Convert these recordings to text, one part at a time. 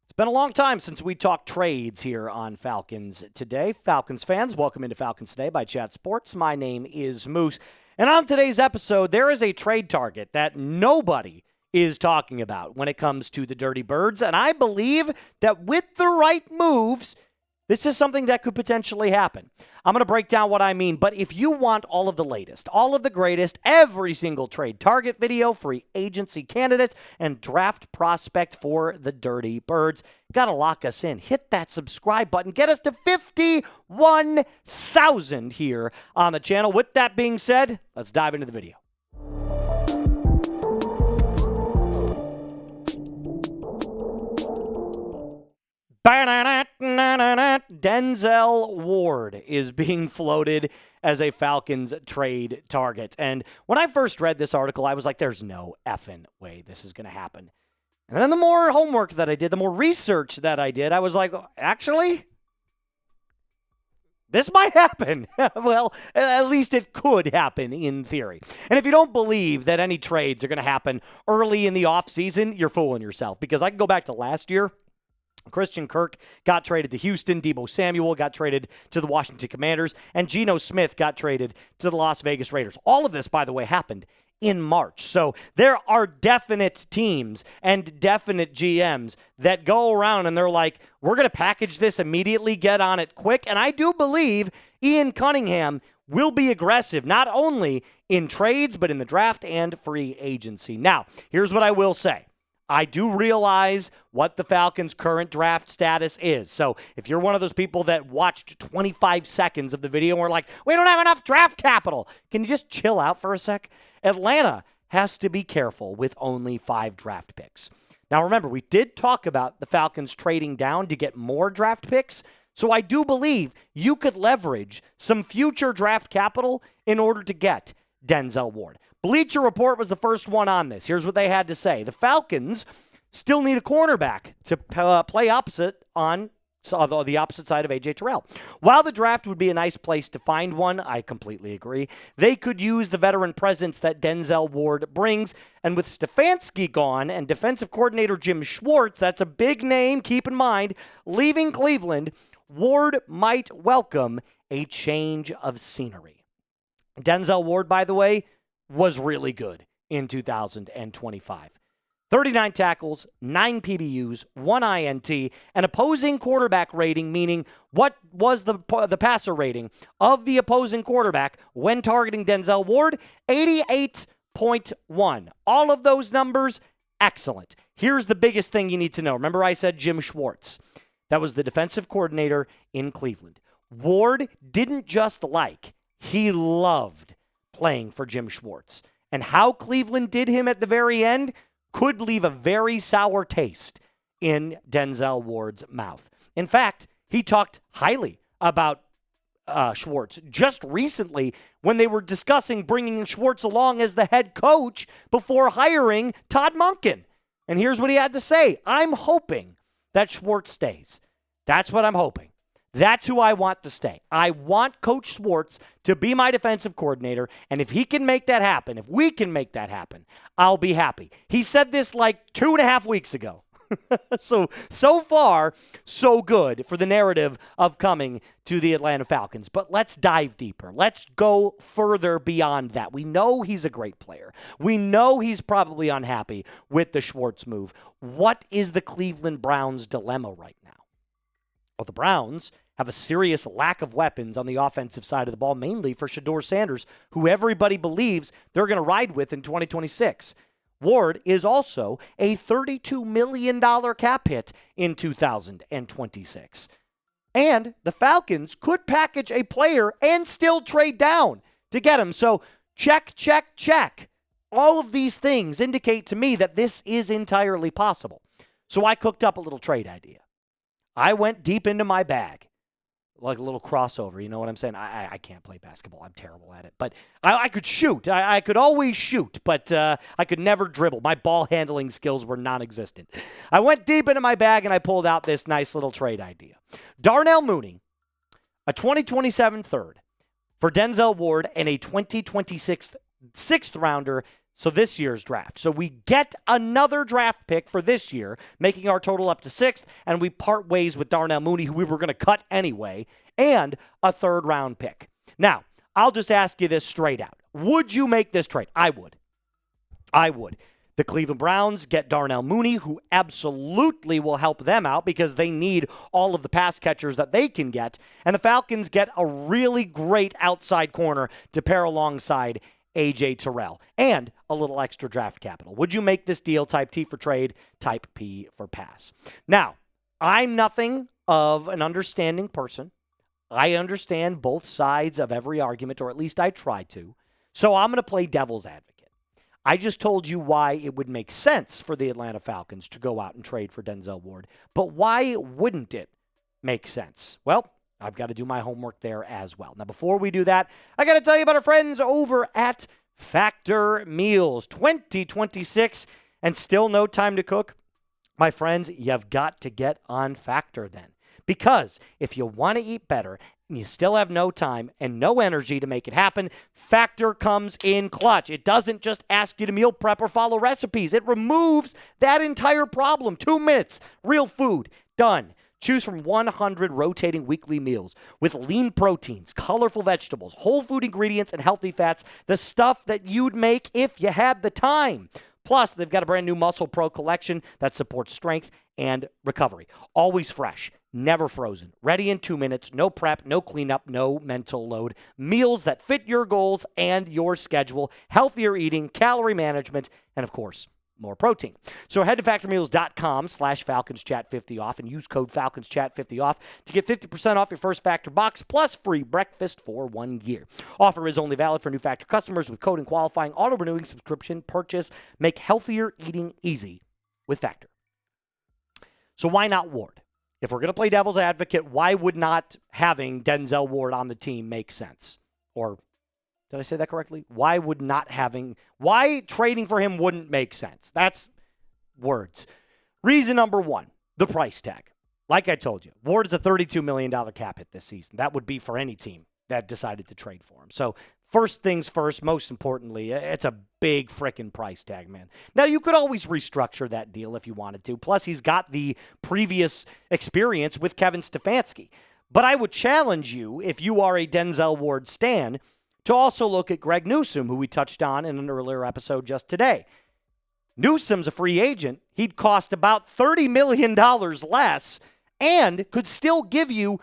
It's been a long time since we talked trades here on Falcons Today. Falcons fans, welcome into Falcons Today by Chat Sports. My name is Moose. And on today's episode, there is a trade target that nobody is talking about when it comes to the Dirty Birds. And I believe that with the right moves, this is something that could potentially happen. I'm going to break down what I mean, but if you want all of the latest, all of the greatest, every single trade target video, free agency candidates, and draft prospect for the Dirty Birds, got to lock us in. Hit that subscribe button. Get us to 51,000 here on the channel. With that being said, let's dive into the video. Denzel Ward is being floated as a Falcons trade target. And when I first read this article, I was like, there's no effing way this is going to happen. And then the more homework that I did, the more research that I did, I was like, actually, this might happen. Well, at least it could happen in theory. And if you don't believe that any trades are going to happen early in the offseason, you're fooling yourself. Because I can go back to last year. Christian Kirk got traded to Houston. Debo Samuel got traded to the Washington Commanders. And Geno Smith got traded to the Las Vegas Raiders. All of this, by the way, happened in March. So there are definite teams and definite GMs that go around and they're like, we're going to package this immediately, get on it quick. And I do believe Ian Cunningham will be aggressive, not only in trades, but in the draft and free agency. Now, here's what I will say. I do realize what the Falcons' current draft status is. So if you're one of those people that watched 25 seconds of the video and were like, we don't have enough draft capital, can you just chill out for a sec? Atlanta has to be careful with only 5 draft picks. Now remember, we did talk about the Falcons trading down to get more draft picks. So I do believe you could leverage some future draft capital in order to get Denzel Ward. Bleacher Report was the first one on this. Here's what they had to say. The Falcons still need a cornerback to play opposite on the opposite side of A.J. Terrell. While the draft would be a nice place to find one, I completely agree, they could use the veteran presence that Denzel Ward brings. And with Stefanski gone and defensive coordinator Jim Schwartz, that's a big name, keep in mind, leaving Cleveland, Ward might welcome a change of scenery. Denzel Ward, by the way, was really good in 2025. 39 tackles, 9 PBUs, 1 INT, an opposing quarterback rating, meaning what was the passer rating of the opposing quarterback when targeting Denzel Ward? 88.1. All of those numbers, excellent. Here's the biggest thing you need to know. Remember I said Jim Schwartz. That was the defensive coordinator in Cleveland. Ward didn't just like, he loved playing for Jim Schwartz. And how Cleveland did him at the very end could leave a very sour taste in Denzel Ward's mouth. In fact, he talked highly about Schwartz just recently when they were discussing bringing Schwartz along as the head coach before hiring Todd Monken. And here's what he had to say. I'm hoping that Schwartz stays. That's what I'm hoping. That's who I want to stay. I want Coach Schwartz to be my defensive coordinator, and if he can make that happen, if we can make that happen, I'll be happy. He said this like 2.5 weeks ago. So far, so good for the narrative of coming to the Atlanta Falcons. But let's dive deeper. Let's go further beyond that. We know he's a great player. We know he's probably unhappy with the Schwartz move. What is the Cleveland Browns' dilemma right now? Well, the Browns have a serious lack of weapons on the offensive side of the ball, mainly for Shedeur Sanders, who everybody believes they're going to ride with in 2026. Ward is also a $32 million cap hit in 2026. And the Falcons could package a player and still trade down to get him. So check, check, check. All of these things indicate to me that this is entirely possible. So I cooked up a little trade idea. I went deep into my bag, like a little crossover. You know what I'm saying? I can't play basketball. I'm terrible at it. But I could shoot. I could always shoot, but I could never dribble. My ball handling skills were non-existent. I went deep into my bag, and I pulled out this nice little trade idea. Darnell Mooney, a 2027 third for Denzel Ward, and a 2026 sixth rounder So this year's draft. So we get another draft pick for this year, making our total up to 6th, and we part ways with Darnell Mooney, who we were going to cut anyway, and a 3rd-round pick. Now, I'll just ask you this straight out. Would you make this trade? I would. I would. The Cleveland Browns get Darnell Mooney, who absolutely will help them out because they need all of the pass catchers that they can get. And the Falcons get a really great outside corner to pair alongside A.J. Terrell and a little extra draft capital. Would you make this deal type T for trade, type P for pass? Now, I'm nothing of an understanding person. I understand both sides of every argument, or at least I try to. So I'm going to play devil's advocate. I just told you why it would make sense for the Atlanta Falcons to go out and trade for Denzel Ward. But why wouldn't it make sense? Well, I've got to do my homework there as well. Now, before we do that, I got to tell you about our friends over at Factor Meals 2026, and still no time to cook. My friends, you've got to get on Factor then. Because if you want to eat better and you still have no time and no energy to make it happen, Factor comes in clutch. It doesn't just ask you to meal prep or follow recipes. It removes that entire problem. 2 minutes, real food, done. Choose from 100 rotating weekly meals with lean proteins, colorful vegetables, whole food ingredients, and healthy fats, the stuff that you'd make if you had the time. Plus, they've got a brand new Muscle Pro collection that supports strength and recovery. Always fresh, never frozen, ready in 2 minutes, no prep, no cleanup, no mental load. Meals that fit your goals and your schedule, healthier eating, calorie management, and of course, more protein. So head to factormeals.com/FalconsChat50off and use code FalconsChat50off to get 50% off your first Factor box plus free breakfast for 1 year. Offer is only valid for new Factor customers with code and qualifying auto-renewing subscription purchase. Make healthier eating easy with Factor. So why not Ward? If we're going to play devil's advocate, why would not having Denzel Ward on the team make sense? Or did I say that correctly? Why trading for him wouldn't make sense? That's words. Reason number one, the price tag. Like I told you, Ward is a $32 million cap hit this season. That would be for any team that decided to trade for him. So first things first, most importantly, it's a big frickin' price tag, man. Now, you could always restructure that deal if you wanted to. Plus, he's got the previous experience with Kevin Stefanski. But I would challenge you, if you are a Denzel Ward stan, to also look at Greg Newsome, who we touched on in an earlier episode just today. Newsome's a free agent. He'd cost about $30 million less and could still give you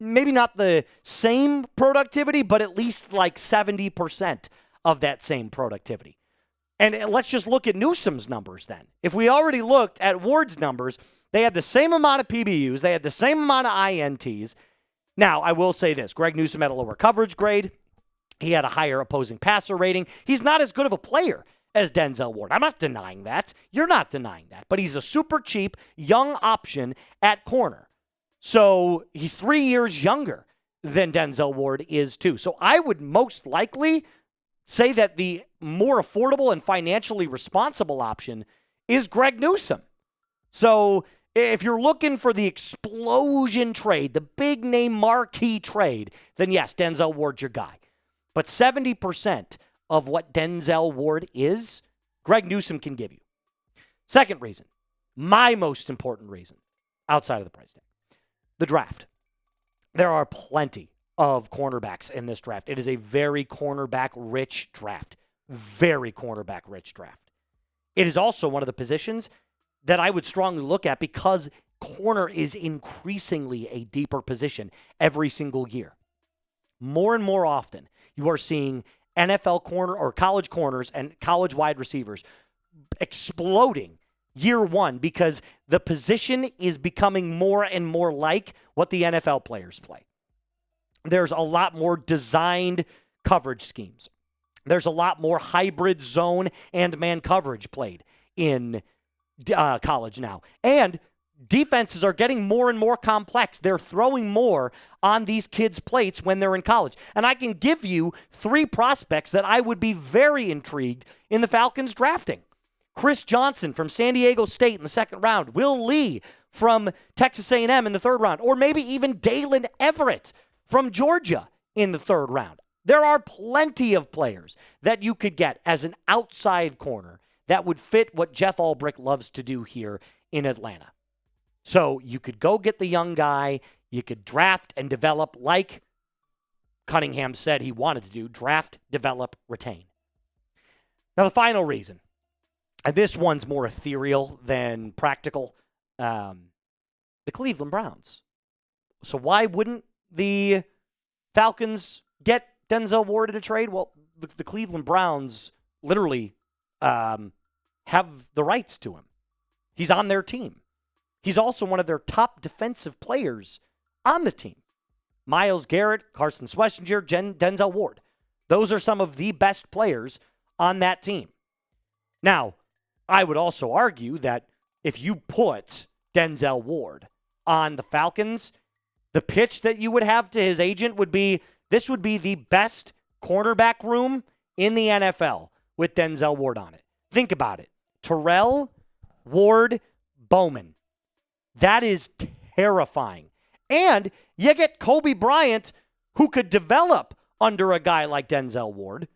maybe not the same productivity, but at least like 70% of that same productivity. And let's just look at Newsome's numbers then. If we already looked at Ward's numbers, they had the same amount of PBUs. They had the same amount of INTs. Now, I will say this. Greg Newsome had a lower coverage grade. He had a higher opposing passer rating. He's not as good of a player as Denzel Ward. I'm not denying that. You're not denying that. But he's a super cheap, young option at corner. So he's 3 years younger than Denzel Ward is too. So I would most likely say that the more affordable and financially responsible option is Greg Newsome. So if you're looking for the explosion trade, the big name marquee trade, then yes, Denzel Ward's your guy. But 70% of what Denzel Ward is, Greg Newsome can give you. Second reason, my most important reason, outside of the price tag, the draft. There are plenty of cornerbacks in this draft. It is a very cornerback-rich draft. Very cornerback-rich draft. It is also one of the positions that I would strongly look at because corner is increasingly a deeper position every single year. More and more often, you are seeing NFL corner or college corners and college wide receivers exploding year one because the position is becoming more and more like what the NFL players play. There's a lot more designed coverage schemes. There's a lot more hybrid zone and man coverage played in college now. And defenses are getting more and more complex. They're throwing more on these kids' plates when they're in college. And I can give you 3 prospects that I would be very intrigued in the Falcons drafting. Chris Johnson from San Diego State in the 2nd round. Will Lee from Texas A&M in the 3rd round. Or maybe even Dalen Everett from Georgia in the 3rd round. There are plenty of players that you could get as an outside corner that would fit what Jeff Ulbrich loves to do here in Atlanta. So you could go get the young guy. You could draft and develop like Cunningham said he wanted to do, draft, develop, retain. Now, the final reason, and this one's more ethereal than practical, the Cleveland Browns. So why wouldn't the Falcons get Denzel Ward in a trade? Well, the Cleveland Browns literally have the rights to him. He's on their team. He's also one of their top defensive players on the team. Myles Garrett, Carson Schlesinger, Denzel Ward. Those are some of the best players on that team. Now, I would also argue that if you put Denzel Ward on the Falcons, the pitch that you would have to his agent would be, this would be the best cornerback room in the NFL with Denzel Ward on it. Think about it. Terrell, Ward, Bowman. That is terrifying. And you get Kobe Bryant, who could develop under a guy like Denzel Ward.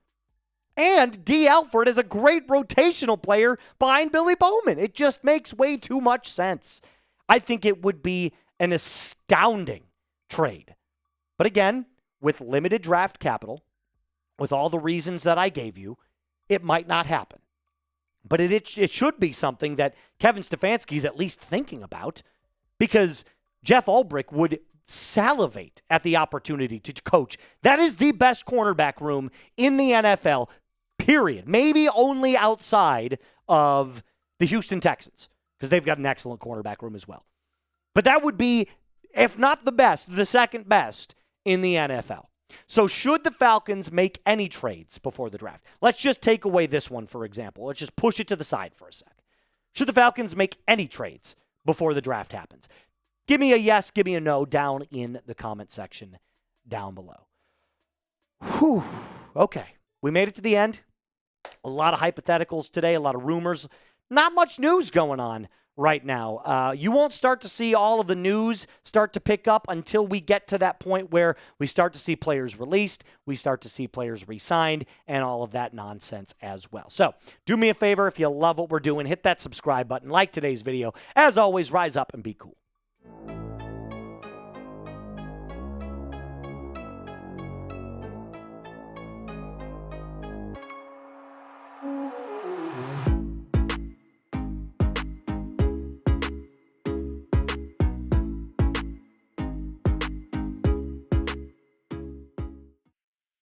And D. Alford is a great rotational player behind Billy Bowman. It just makes way too much sense. I think it would be an astounding trade. But again, with limited draft capital, with all the reasons that I gave you, it might not happen. But it should be something that Kevin Stefanski is at least thinking about, because Jeff Ulbrich would salivate at the opportunity to coach. That is the best cornerback room in the NFL, period. Maybe only outside of the Houston Texans, because they've got an excellent cornerback room as well. But that would be, if not the best, the second best in the NFL. So should the Falcons make any trades before the draft? Let's just take away this one, for example. Let's just push it to the side for a sec. Should the Falcons make any trades before the draft happens? Give me a yes, give me a no down in the comment section down below. Whew. Okay, we made it to the end. A lot of hypotheticals today, a lot of rumors. Not much news going on right now. You won't start to see all of the news start to pick up until we get to that point where we start to see players released, we start to see players re-signed, and all of that nonsense as well. So do me a favor, if you love what we're doing, hit that subscribe button, like today's video. As always, rise up and be cool.